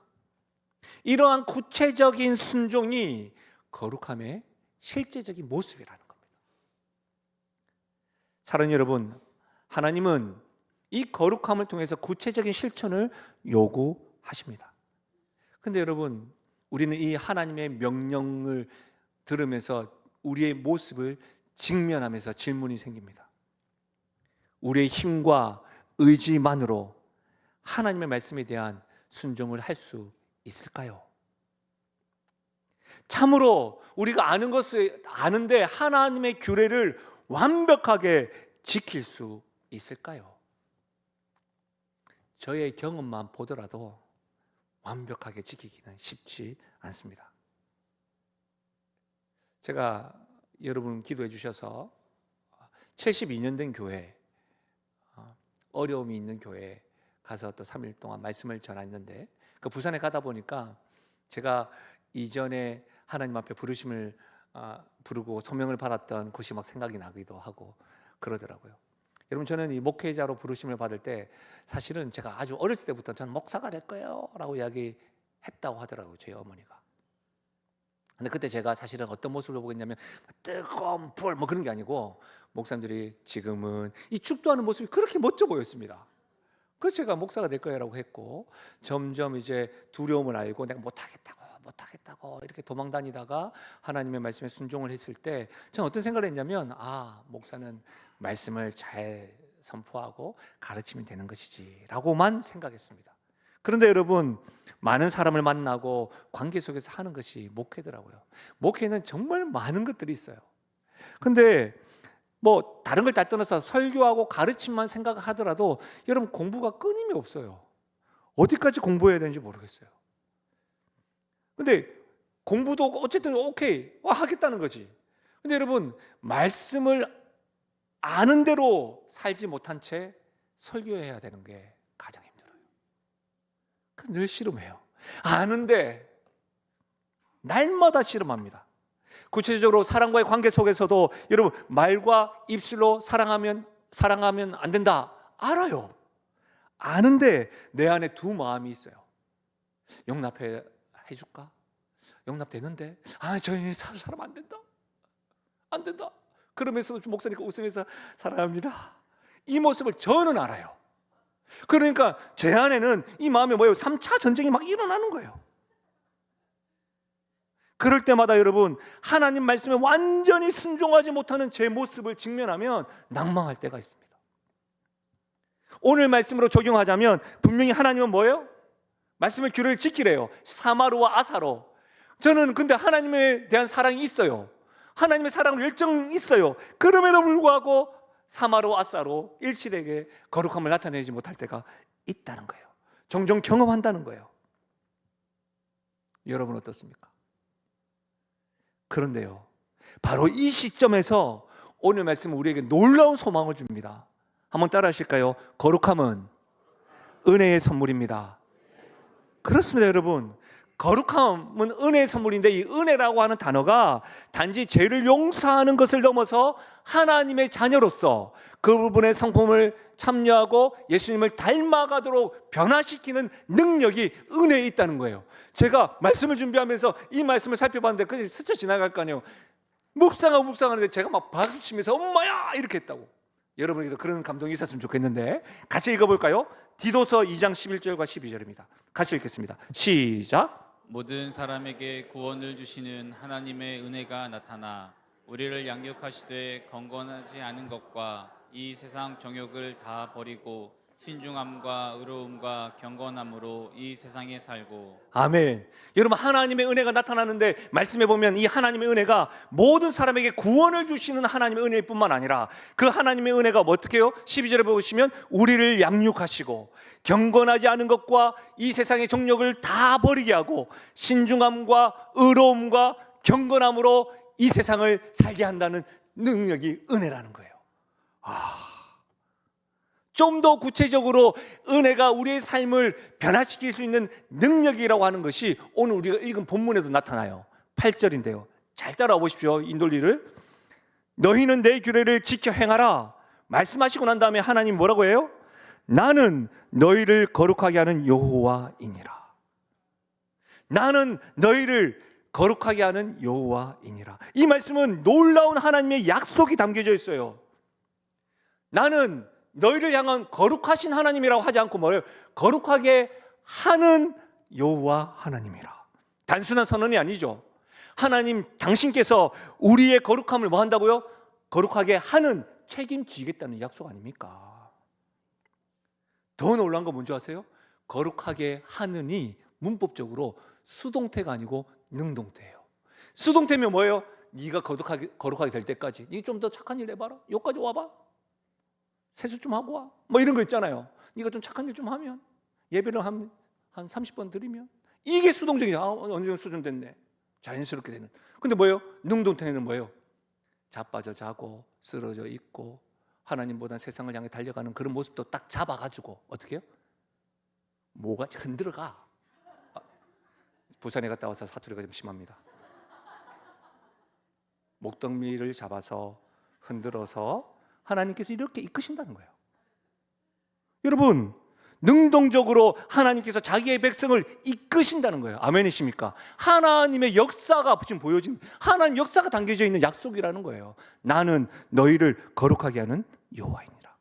이러한 구체적인 순종이 거룩함의 실제적인 모습이라는 겁니다. 사랑하는 여러분, 하나님은 이 거룩함을 통해서 구체적인 실천을 요구하십니다. 그런데 여러분, 우리는 이 하나님의 명령을 들으면서 우리의 모습을 직면하면서 질문이 생깁니다. 우리의 힘과 의지만으로 하나님의 말씀에 대한 순종을 할 수 있을까요? 참으로 우리가 아는 것을 아는데 하나님의 규례를 완벽하게 지킬 수 있을까요? 저의 경험만 보더라도 완벽하게 지키기는 쉽지 않습니다. 제가 여러분 기도해 주셔서 72년 된 교회, 어려움이 있는 교회에 가서 또 3일 동안 말씀을 전했는데, 그 부산에 가다 보니까 제가 이전에 하나님 앞에 부르심을 부르고 소명을 받았던 곳이 막 생각이 나기도 하고 그러더라고요. 여러분, 저는 이 목회자로 부르심을 받을 때 사실은 제가 아주 어렸을 때부터 저는 목사가 될 거예요 라고 이야기했던 했다고 하더라고요, 저희 어머니가. 근데 그때 제가 사실은 어떤 모습을 보고 있냐면 뜨거운 불 뭐 그런 게 아니고, 목사님들이 지금은 이 축도하는 모습이 그렇게 멋져 보였습니다. 그래서 제가 목사가 될 거라고 했고, 점점 이제 두려움을 알고 내가 못하겠다고 이렇게 도망 다니다가 하나님의 말씀에 순종을 했을 때 저는 어떤 생각을 했냐면, 목사는 말씀을 잘 선포하고 가르치면 되는 것이지 라고만 생각했습니다. 그런데 여러분, 많은 사람을 만나고 관계 속에서 하는 것이 목회더라고요. 목회는 정말 많은 것들이 있어요. 근데 뭐 다른 걸 다 떠나서 설교하고 가르침만 생각하더라도 여러분, 공부가 끊임이 없어요. 어디까지 공부해야 되는지 모르겠어요. 근데 공부도 어쨌든 오케이 하겠다는 거지. 근데 여러분, 말씀을 아는 대로 살지 못한 채 설교해야 되는 게 가장 힘들어요. 그래서 늘 씨름해요. 아는데 날마다 씨름합니다. 구체적으로 사랑과의 관계 속에서도 여러분, 말과 입술로 사랑하면 안 된다 알아요. 아는데 내 안에 두 마음이 있어요. 용납해 줄까? 용납되는데 저희 사람 안 된다. 그러면서도 목사님과 웃으면서 사랑합니다. 이 모습을 저는 알아요. 그러니까 제 안에는 이 마음이 뭐예요? 3차 전쟁이 막 일어나는 거예요. 그럴 때마다 여러분, 하나님 말씀에 완전히 순종하지 못하는 제 모습을 직면하면 낭망할 때가 있습니다. 오늘 말씀으로 적용하자면 분명히 하나님은 뭐예요? 말씀의 규례를 지키래요. 사마루와 아사로. 저는 근데 하나님에 대한 사랑이 있어요. 하나님의 사랑으로 열정이 있어요. 그럼에도 불구하고 사마루 아사로 일실에게 거룩함을 나타내지 못할 때가 있다는 거예요. 종종 경험한다는 거예요. 여러분 어떻습니까? 그런데요, 바로 이 시점에서 오늘 말씀은 우리에게 놀라운 소망을 줍니다. 한번 따라 하실까요? 거룩함은 은혜의 선물입니다. 그렇습니다, 여러분. 거룩함은 은혜의 선물인데, 이 은혜라고 하는 단어가 단지 죄를 용서하는 것을 넘어서 하나님의 자녀로서 그 부분의 성품을 참여하고 예수님을 닮아가도록 변화시키는 능력이 은혜에 있다는 거예요. 제가 말씀을 준비하면서 이 말씀을 살펴봤는데 그냥 스쳐 지나갈 거 아니에요. 묵상하는데 제가 막 박수치면서 엄마야 이렇게 했다고. 여러분에게도 그런 감동이 있었으면 좋겠는데 같이 읽어볼까요? 디도서 2장 11절과 12절입니다. 같이 읽겠습니다. 시작. 모든 사람에게 구원을 주시는 하나님의 은혜가 나타나 우리를 양육하시되 경건하지 않은 것과 이 세상 정욕을 다 버리고 신중함과 의로움과 경건함으로 이 세상에 살고. 아멘. 여러분, 하나님의 은혜가 나타나는데 말씀해 보면 이 하나님의 은혜가 모든 사람에게 구원을 주시는 하나님의 은혜일 뿐만 아니라 그 하나님의 은혜가 어떻게 해요? 12절에 보시면 우리를 양육하시고 경건하지 않은 것과 이 세상의 정욕을 다 버리게 하고 신중함과 의로움과 경건함으로 이 세상을 살게 한다는 능력이 은혜라는 거예요. 좀 더 구체적으로 은혜가 우리의 삶을 변화시킬 수 있는 능력이라고 하는 것이 오늘 우리가 읽은 본문에도 나타나요. 8절인데요. 잘 따라와 보십시오. 인돌리를. 너희는 내 규례를 지켜 행하라. 말씀하시고 난 다음에 하나님 뭐라고 해요? 나는 너희를 거룩하게 하는 여호와이니라. 나는 너희를 거룩하게 하는 여호와이니라. 이 말씀은 놀라운 하나님의 약속이 담겨져 있어요. 나는 너희를 향한 거룩하신 하나님이라고 하지 않고 뭐예요? 거룩하게 하는 여호와 하나님이라. 단순한 선언이 아니죠. 하나님 당신께서 우리의 거룩함을 뭐 한다고요? 거룩하게 하는, 책임지겠다는 약속 아닙니까? 더 놀라운 건 뭔지 아세요? 거룩하게 하느니 문법적으로 수동태가 아니고 능동태예요. 수동태면 뭐예요? 네가 거룩하게 될 때까지 네가 좀 더 착한 일 해봐라. 여기까지 와봐. 세수 좀 하고 와. 뭐 이런 거 있잖아요. 네가 좀 착한 일 좀 하면, 예배를 한 30번 드리면, 이게 수동적이야. 어느 정도 수준 됐네. 자연스럽게 되는. 근데 뭐예요? 능동태는 뭐예요? 자빠져 자고 쓰러져 있고 하나님보다 세상을 향해 달려가는 그런 모습도 딱 잡아가지고 어떻게 해요? 뭐가 흔들어가. 부산에 갔다 와서 사투리가 좀 심합니다. 목덜미를 잡아서 흔들어서 하나님께서 이렇게 이끄신다는 거예요. 여러분, 능동적으로 하나님께서 자기의 백성을 이끄신다는 거예요. 아멘이십니까? 하나님의 역사가 지금 보여지는, 하나님 역사가 담겨져 있는 약속이라는 거예요. 나는 너희를 거룩하게 하는 여호와이니라.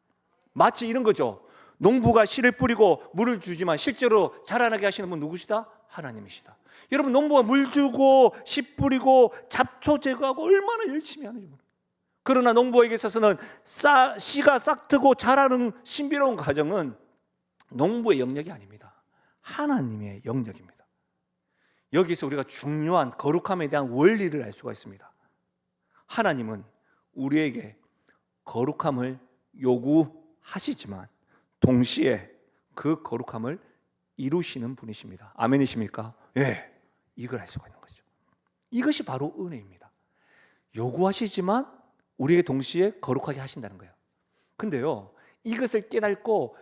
마치 이런 거죠. 농부가 씨를 뿌리고 물을 주지만 실제로 자라나게 하시는 분 누구시다? 하나님이시다. 여러분, 농부가 물 주고 씨 뿌리고 잡초 제거하고 얼마나 열심히 하는지 모릅니다. 그러나 농부에게 있어서는 씨가 싹트고 자라는 신비로운 과정은 농부의 영역이 아닙니다. 하나님의 영역입니다. 여기서 우리가 중요한 거룩함에 대한 원리를 알 수가 있습니다. 하나님은 우리에게 거룩함을 요구하시지만 동시에 그 거룩함을 이루시는 분이십니다. 아멘이십니까? 예, 이걸 알 수가 있는 거죠. 이것이 바로 은혜입니다. 요구하시지만 우리에게 동시에 거룩하게 하신다는 거예요. 근데요, 이것을 깨닫고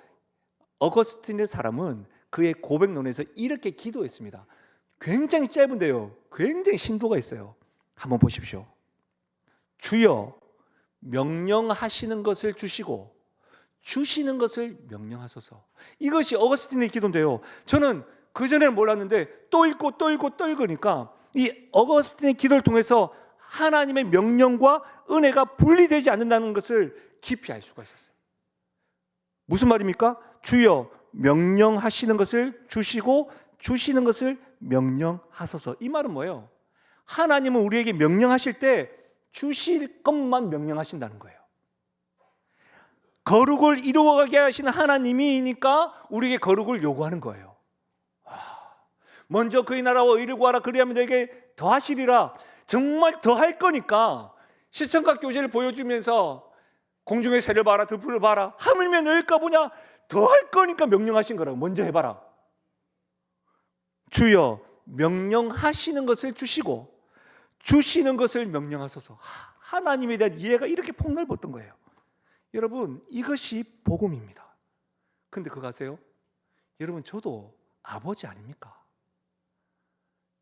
어거스틴의 사람은 그의 고백론에서 이렇게 기도했습니다. 굉장히 짧은데요, 굉장히 심도가 있어요. 한번 보십시오. 주여, 명령하시는 것을 주시고 주시는 것을 명령하소서. 이것이 어거스틴의 기도인데요, 저는 그전에는 몰랐는데 또 읽고 또 읽고 또 읽으니까 이 어거스틴의 기도를 통해서 하나님의 명령과 은혜가 분리되지 않는다는 것을 깊이 알 수가 있었어요. 무슨 말입니까? 주여, 명령하시는 것을 주시고 주시는 것을 명령하소서. 이 말은 뭐예요? 하나님은 우리에게 명령하실 때 주실 것만 명령하신다는 거예요. 거룩을 이루어가게 하시는 하나님이니까 우리에게 거룩을 요구하는 거예요. 먼저 그의 나라와 의를 구하라, 그리하면 너에게 더하시리라. 정말 더할 거니까 시청각 교제를 보여주면서 공중의 새를 봐라, 들풀을 봐라, 하물며 너일까 보냐, 더할 거니까 명령하신 거라고. 먼저 해봐라. 주여, 명령하시는 것을 주시고 주시는 것을 명령하소서. 하나님에 대한 이해가 이렇게 폭넓었던 거예요. 여러분, 이것이 복음입니다. 근데 그거 아세요? 여러분, 저도 아버지 아닙니까?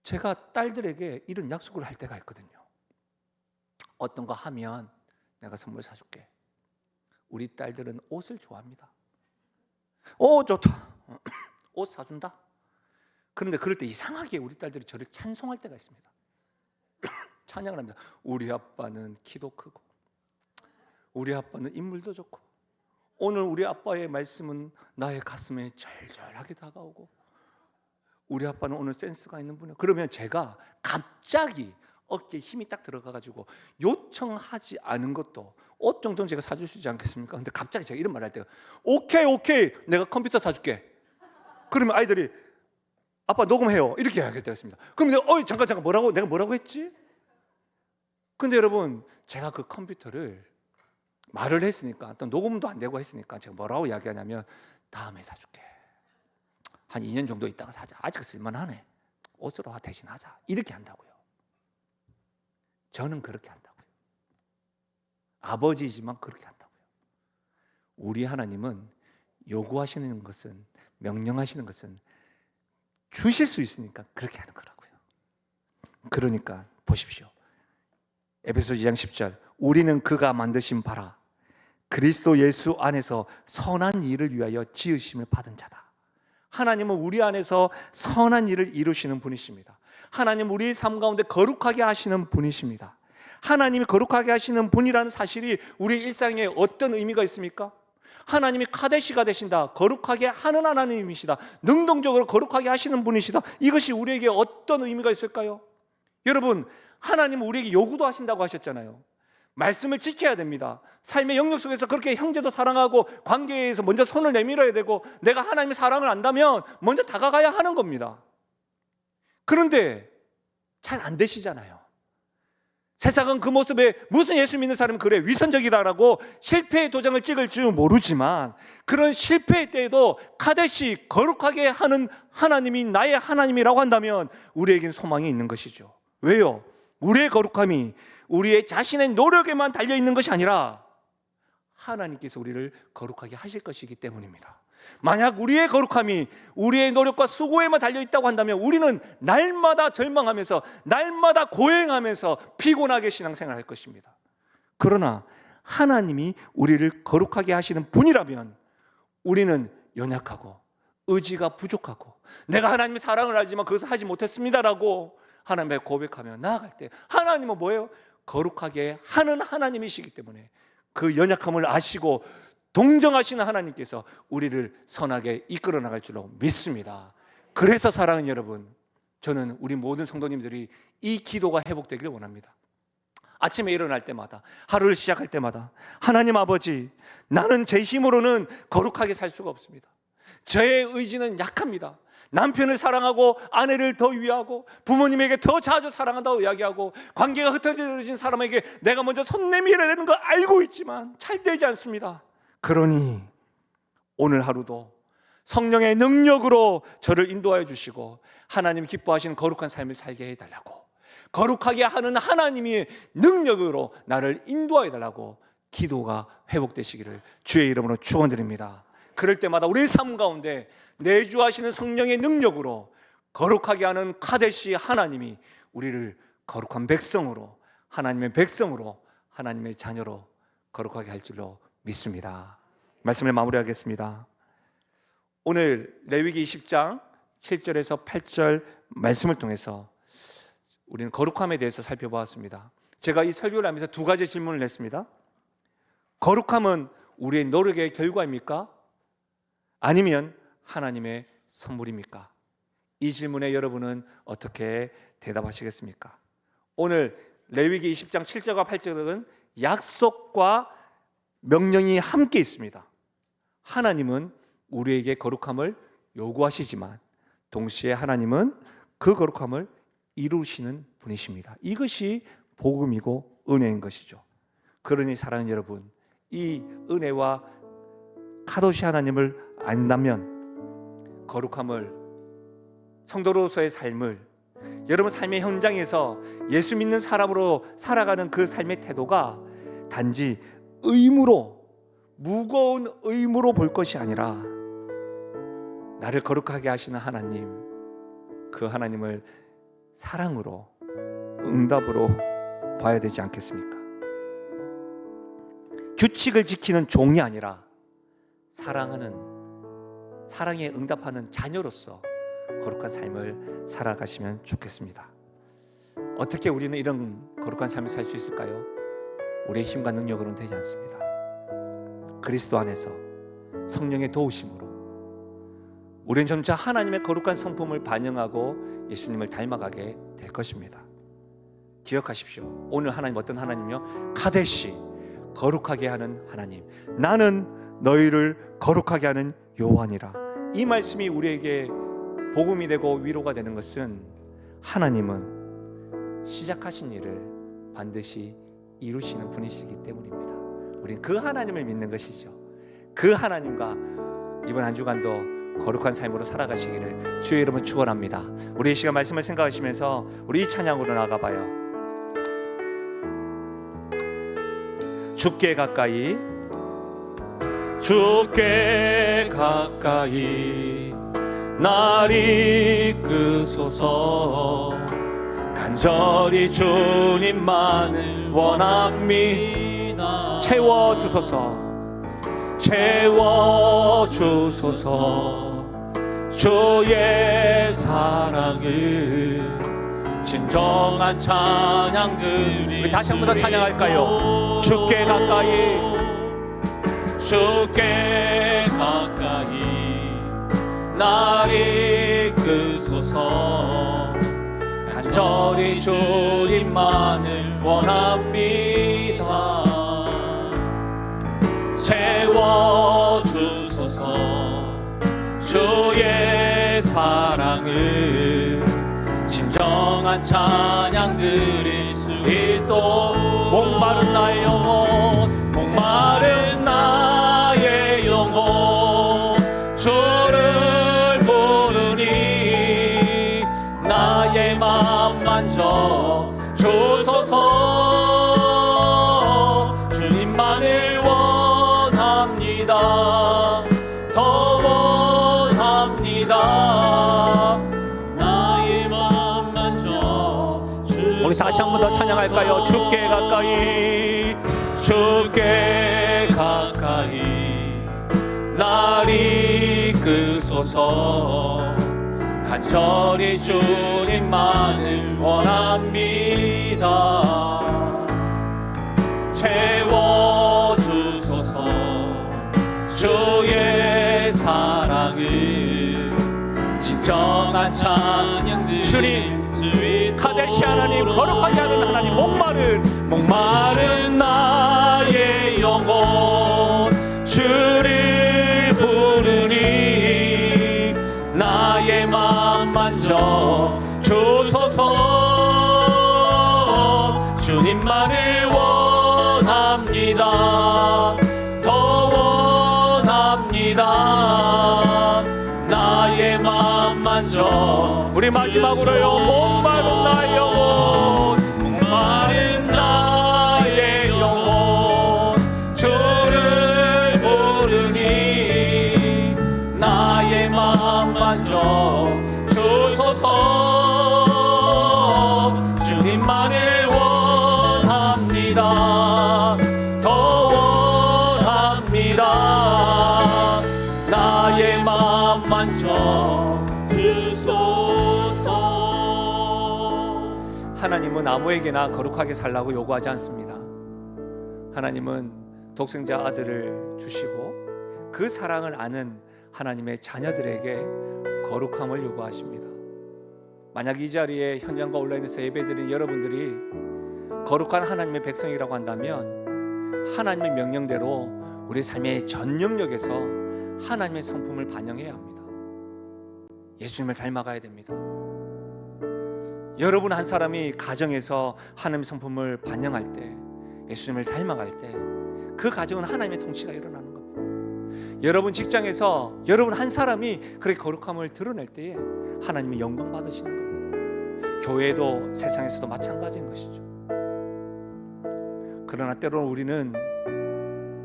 제가 딸들에게 이런 약속을 할 때가 있거든요. 어떤 거 하면 내가 선물 사줄게. 우리 딸들은 옷을 좋아합니다. 좋다. 옷 사준다. 그런데 그럴 때 이상하게 우리 딸들이 저를 찬송할 때가 있습니다. 찬양을 합니다. 우리 아빠는 키도 크고 우리 아빠는 인물도 좋고 오늘 우리 아빠의 말씀은 나의 가슴에 절절하게 다가오고 우리 아빠는 오늘 센스가 있는 분이야. 그러면 제가 갑자기 어깨에 힘이 딱 들어가가지고 요청하지 않은 것도 옷 정도는 제가 사줄 수 있지 않겠습니까? 근데 갑자기 제가 이런 말을 할 때가 오케이 내가 컴퓨터 사줄게. 그러면 아이들이 아빠 녹음해요 이렇게 할 때가 있습니다. 그럼 내가 잠깐 뭐라고? 내가 뭐라고 했지? 근데 여러분, 제가 그 컴퓨터를 말을 했으니까 또 녹음도 안 되고 했으니까 제가 뭐라고 이야기하냐면 다음에 사줄게. 한 2년 정도 있다가 사자. 아직 쓸만하네. 옷으로 대신하자. 이렇게 한다고요. 저는 그렇게 한다고요. 아버지지만 그렇게 한다고요. 우리 하나님은 요구하시는 것은, 명령하시는 것은 주실 수 있으니까 그렇게 하는 거라고요. 그러니까 보십시오. 에베소서 2장 10절, 우리는 그가 만드신 바라 그리스도 예수 안에서 선한 일을 위하여 지으심을 받은 자다. 하나님은 우리 안에서 선한 일을 이루시는 분이십니다. 하나님은 우리의 삶 가운데 거룩하게 하시는 분이십니다. 하나님이 거룩하게 하시는 분이라는 사실이 우리 일상에 어떤 의미가 있습니까? 하나님이 카데시가 되신다, 거룩하게 하는 하나님이시다, 능동적으로 거룩하게 하시는 분이시다. 이것이 우리에게 어떤 의미가 있을까요? 여러분, 하나님은 우리에게 요구도 하신다고 하셨잖아요. 말씀을 지켜야 됩니다. 삶의 영역 속에서 그렇게 형제도 사랑하고 관계에서 먼저 손을 내밀어야 되고 내가 하나님의 사랑을 안다면 먼저 다가가야 하는 겁니다. 그런데 잘 안 되시잖아요. 세상은 그 모습에 무슨 예수 믿는 사람은 그래 위선적이다라고 실패의 도장을 찍을 줄 모르지만 그런 실패의 때에도 카데시, 거룩하게 하는 하나님이 나의 하나님이라고 한다면 우리에겐 소망이 있는 것이죠. 왜요? 우리의 거룩함이 우리의 자신의 노력에만 달려있는 것이 아니라 하나님께서 우리를 거룩하게 하실 것이기 때문입니다. 만약 우리의 거룩함이 우리의 노력과 수고에만 달려있다고 한다면 우리는 날마다 절망하면서 날마다 고행하면서 피곤하게 신앙생활을 할 것입니다. 그러나 하나님이 우리를 거룩하게 하시는 분이라면 우리는 연약하고 의지가 부족하고 내가 하나님의 사랑을 알지만 그것을 하지 못했습니다라고 하나님께 고백하며 나아갈 때 하나님은 뭐예요? 거룩하게 하는 하나님이시기 때문에 그 연약함을 아시고 동정하시는 하나님께서 우리를 선하게 이끌어 나갈 줄로 믿습니다. 그래서 사랑하는 여러분, 저는 우리 모든 성도님들이 이 기도가 회복되기를 원합니다. 아침에 일어날 때마다, 하루를 시작할 때마다 하나님 아버지, 나는 제 힘으로는 거룩하게 살 수가 없습니다. 저의 의지는 약합니다. 남편을 사랑하고 아내를 더 위하고 부모님에게 더 자주 사랑한다고 이야기하고 관계가 흩어져진 사람에게 내가 먼저 손 내밀어야 되는 걸 알고 있지만 잘 되지 않습니다. 그러니 오늘 하루도 성령의 능력으로 저를 인도하여 주시고 하나님 기뻐하시는 거룩한 삶을 살게 해달라고, 거룩하게 하는 하나님의 능력으로 나를 인도하여 달라고 기도가 회복되시기를 주의 이름으로 축원드립니다. 그럴 때마다 우리의 삶 가운데 내주하시는 성령의 능력으로 거룩하게 하는 카데시 하나님이 우리를 거룩한 백성으로, 하나님의 백성으로, 하나님의 자녀로 거룩하게 할 줄로 믿습니다. 말씀을 마무리하겠습니다. 오늘 레위기 20장 7절에서 8절 말씀을 통해서 우리는 거룩함에 대해서 살펴보았습니다. 제가 이 설교를 하면서 두 가지 질문을 했습니다. 거룩함은 우리의 노력의 결과입니까? 아니면 하나님의 선물입니까? 이 질문에 여러분은 어떻게 대답하시겠습니까? 오늘 레위기 20장 7절과 8절은 약속과 명령이 함께 있습니다. 하나님은 우리에게 거룩함을 요구하시지만 동시에 하나님은 그 거룩함을 이루시는 분이십니다. 이것이 복음이고 은혜인 것이죠. 그러니 사랑하는 여러분, 이 은혜와 카도시 하나님을 안다면 거룩함을, 성도로서의 삶을, 여러분 삶의 현장에서 예수 믿는 사람으로 살아가는 그 삶의 태도가 단지 의무로, 무거운 의무로 볼 것이 아니라 나를 거룩하게 하시는 하나님, 그 하나님을 사랑으로, 응답으로 봐야 되지 않겠습니까? 규칙을 지키는 종이 아니라 사랑하는, 사랑에 응답하는 자녀로서 거룩한 삶을 살아가시면 좋겠습니다. 어떻게 우리는 이런 거룩한 삶을 살 수 있을까요? 우리의 힘과 능력으로는 되지 않습니다. 그리스도 안에서 성령의 도우심으로 우리는 점차 하나님의 거룩한 성품을 반영하고 예수님을 닮아가게 될 것입니다. 기억하십시오. 오늘 하나님 어떤 하나님이요? 카데시, 거룩하게 하는 하나님. 나는 너희를 거룩하게 하는 여호와니라. 이 말씀이 우리에게 복음이 되고 위로가 되는 것은 하나님은 시작하신 일을 반드시 이루시는 분이시기 때문입니다. 우리는 그 하나님을 믿는 것이죠. 그 하나님과 이번 한 주간도 거룩한 삶으로 살아가시기를 주의 이름으로 축원합니다. 우리 이 시간 말씀을 생각하시면서 우리 이 찬양으로 나가봐요. 주께 가까이, 주께 가까이 날 이끄소서. 간절히 주님만을 원합니다. 채워주소서, 채워주소서. 주의 사랑을 진정한 찬양들이. 우리 다시 한 번 더 찬양할까요? 주께 가까이, 주께 가까이 날 이끄소서. 간절히 주님만을 원합니다. 채워주소서. 주의 사랑을 진정한 찬양 드릴 수 있도록. 목마른 나의 영혼, 목마른 나의 영혼 주를 부르니 나의 맘 만져 주소서. 주님만을 원합니다. 더 원합니다. 나의 맘 만져 주소서. 우리 다시 한 번 더 찬양할까요? 주께 가까이, 주께 가까이 날 이끄소서. 주소서. 간절히 주님만을 원합니다. 채워주소서. 주의 사랑을 진정한 찬양 주님, 카데시 하나님, 거룩하게 하는 하나님, 목마른 나의 영혼 주를 부르니 나의 맘 만져 주소서. 주님만을 원합니다. 더 원합니다. 나의 맘 만져. 우리 마지막으로요. 목마른 나의 영혼, 목마른 나의 영혼 주를 부르니 나의 맘 만져 주소서. 주님만을 원합니다. 더 원합니다. 나의 맘 만져 주소서. 하나님은 아무에게나 거룩하게 살라고 요구하지 않습니다. 하나님은 독생자 아들을 주시고 그 사랑을 아는 하나님의 자녀들에게 거룩함을 요구하십니다. 만약 이 자리에 현장과 온라인에서 예배드린 여러분들이 거룩한 하나님의 백성이라고 한다면 하나님의 명령대로 우리 삶의 전 영역에서 하나님의 성품을 반영해야 합니다. 예수님을 닮아가야 됩니다. 여러분 한 사람이 가정에서 하나님의 성품을 반영할 때, 예수님을 닮아갈 때 그 가정은 하나님의 통치가 일어나는 겁니다. 여러분 직장에서 여러분 한 사람이 그렇게 거룩함을 드러낼 때에 하나님이 영광 받으시는 겁니다. 교회도 세상에서도 마찬가지인 것이죠. 그러나 때로는 우리는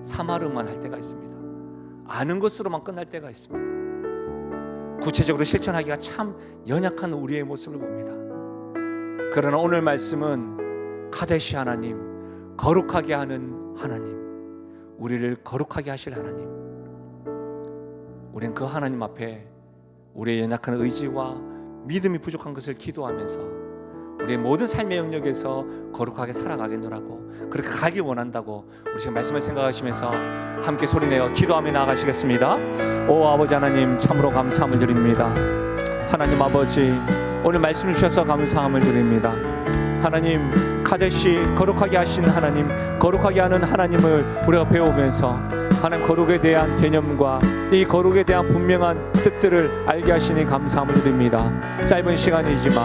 사마르만 할 때가 있습니다. 아는 것으로만 끝날 때가 있습니다. 구체적으로 실천하기가 참 연약한 우리의 모습을 봅니다. 그러나 오늘 말씀은 카데시 하나님, 거룩하게 하는 하나님, 우리를 거룩하게 하실 하나님, 우리는 그 하나님 앞에 우리의 연약한 의지와 믿음이 부족한 것을 기도하면서 우리의 모든 삶의 영역에서 거룩하게 살아가겠노라고, 그렇게 가길 원한다고 우리 지금 말씀을 생각하시면서 함께 소리내어 기도하며 나아가시겠습니다. 오 아버지 하나님, 참으로 감사함을 드립니다. 하나님 아버지, 오늘 말씀 주셔서 감사함을 드립니다. 하나님, 카데시, 거룩하게 하신 하나님, 거룩하게 하는 하나님을 우리가 배우면서 하나님 거룩에 대한 개념과 이 거룩에 대한 분명한 뜻들을 알게 하시니 감사함을 드립니다. 짧은 시간이지만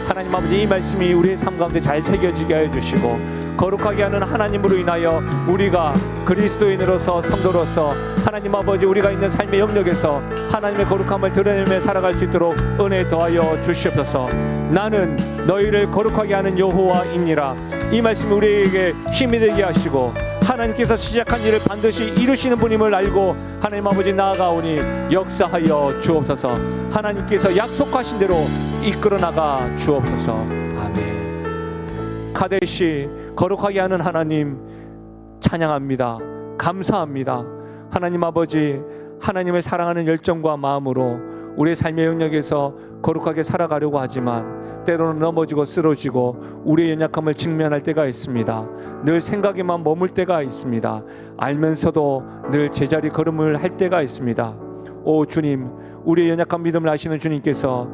하나님 아버지, 이 말씀이 우리의 삶 가운데 잘 새겨지게 하여 주시고, 거룩하게 하는 하나님으로 인하여 우리가 그리스도인으로서 성도로서 하나님 아버지 우리가 있는 삶의 영역에서 하나님의 거룩함을 드러내며 살아갈 수 있도록 은혜 더하여 주시옵소서. 나는 너희를 거룩하게 하는 여호와이니라. 이 말씀이 우리에게 힘이 되게 하시고 하나님께서 시작한 일을 반드시 이루시는 분임을 알고 하나님 아버지 나아가오니 역사하여 주옵소서. 하나님께서 약속하신 대로 이끌어 나가 주옵소서. 아멘. 카데시, 거룩하게 하는 하나님 찬양합니다. 감사합니다. 하나님 아버지, 하나님을 사랑하는 열정과 마음으로 우리의 삶의 영역에서 거룩하게 살아가려고 하지만 때로는 넘어지고 쓰러지고 우리의 연약함을 직면할 때가 있습니다. 늘 생각에만 머물 때가 있습니다. 알면서도 늘 제자리 걸음을 할 때가 있습니다. 오 주님, 우리의 연약한 믿음을 아시는 주님께서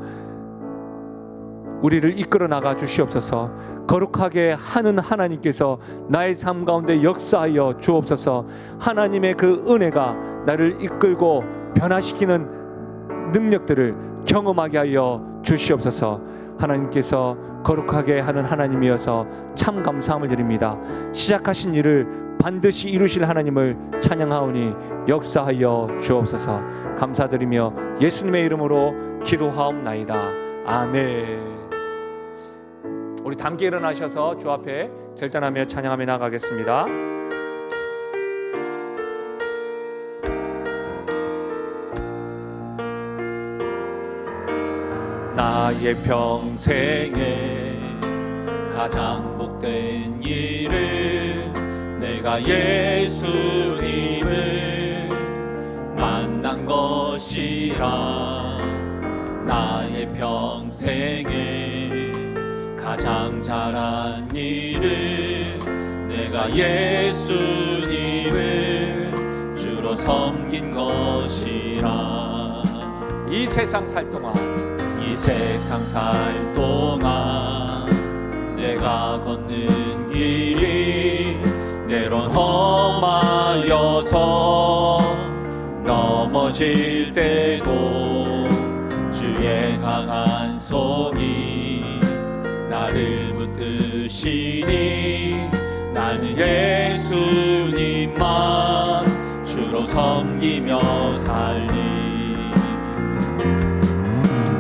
우리를 이끌어 나가 주시옵소서. 거룩하게 하는 하나님께서 나의 삶 가운데 역사하여 주옵소서. 하나님의 그 은혜가 나를 이끌고 변화시키는 능력들을 경험하게 하여 주시옵소서. 하나님께서 거룩하게 하는 하나님이어서 참 감사함을 드립니다. 시작하신 일을 반드시 이루실 하나님을 찬양하오니 역사하여 주옵소서. 감사드리며 예수님의 이름으로 기도하옵나이다. 아멘. 우리 함께 일어나셔서 주 앞에 결단하며 찬양하며 나가겠습니다. 나의 평생에 가장 복된 일은 내가 예수님을 만난 것 것이라. 나의 평생에 가장 잘한 일은 내가 예수님을 주로 섬긴 것이라. 이 세상 살 동안 내가 걷는 길이 때론 험하여서 넘어질 때도 주의 강한 손이 나를 붙드시니 나는 예수님만 주로 섬기며 살리.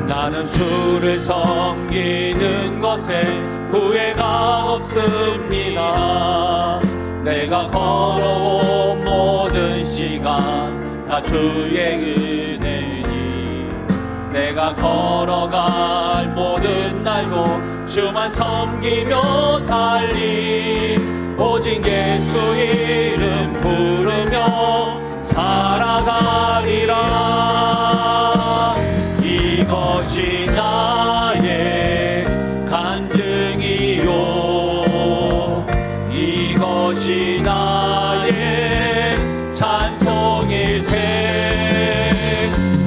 나는 주를 섬기는 것에 후회가 없습니다. 내가 걸어온 모든 시간 다 주의 은혜니 내가 걸어갈 모든 날도 주만 섬기며 살리. 오직 예수 이름 부르며 살아가리라. 이것이 나의 간증이요 이것이 나의 찬송일세.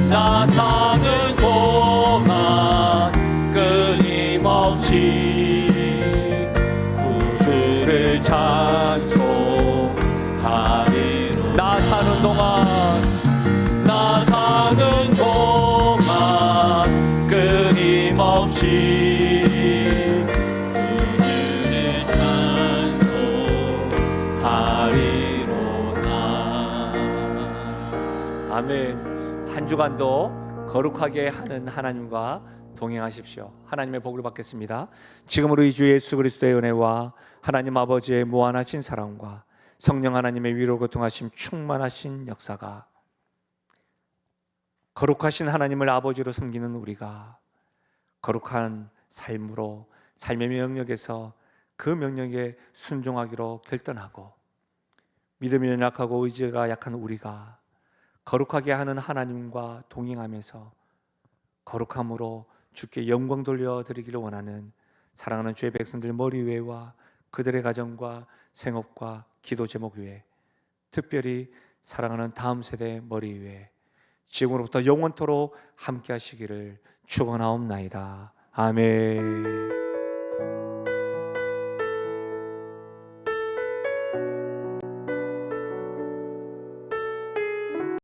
나 사는 동안 끊임없이 구주를 찬송하리로. 나 사는 동안 끊임없이 구주를 찬송하리로다. 아멘. 한 주간도 거룩하게 하는 하나님과 동행하십시오. 하나님의 복을 받겠습니다. 지금으로 이 주 예수 그리스도의 은혜와 하나님 아버지의 무한하신 사랑과 성령 하나님의 위로 고통하심 충만하신 역사가 거룩하신 하나님을 아버지로 섬기는 우리가 거룩한 삶으로 삶의 명령에서 그 명령에 순종하기로 결단하고 믿음이 연약하고 의지가 약한 우리가 거룩하게 하는 하나님과 동행하면서 거룩함으로 주께 영광 돌려드리기를 원하는 사랑하는 주의 백성들 머리 위에와 그들의 가정과 생업과 기도 제목 위에 특별히 사랑하는 다음 세대 머리 위에 지금으로부터 영원토록 함께 하시기를 축원하옵나이다. 아멘.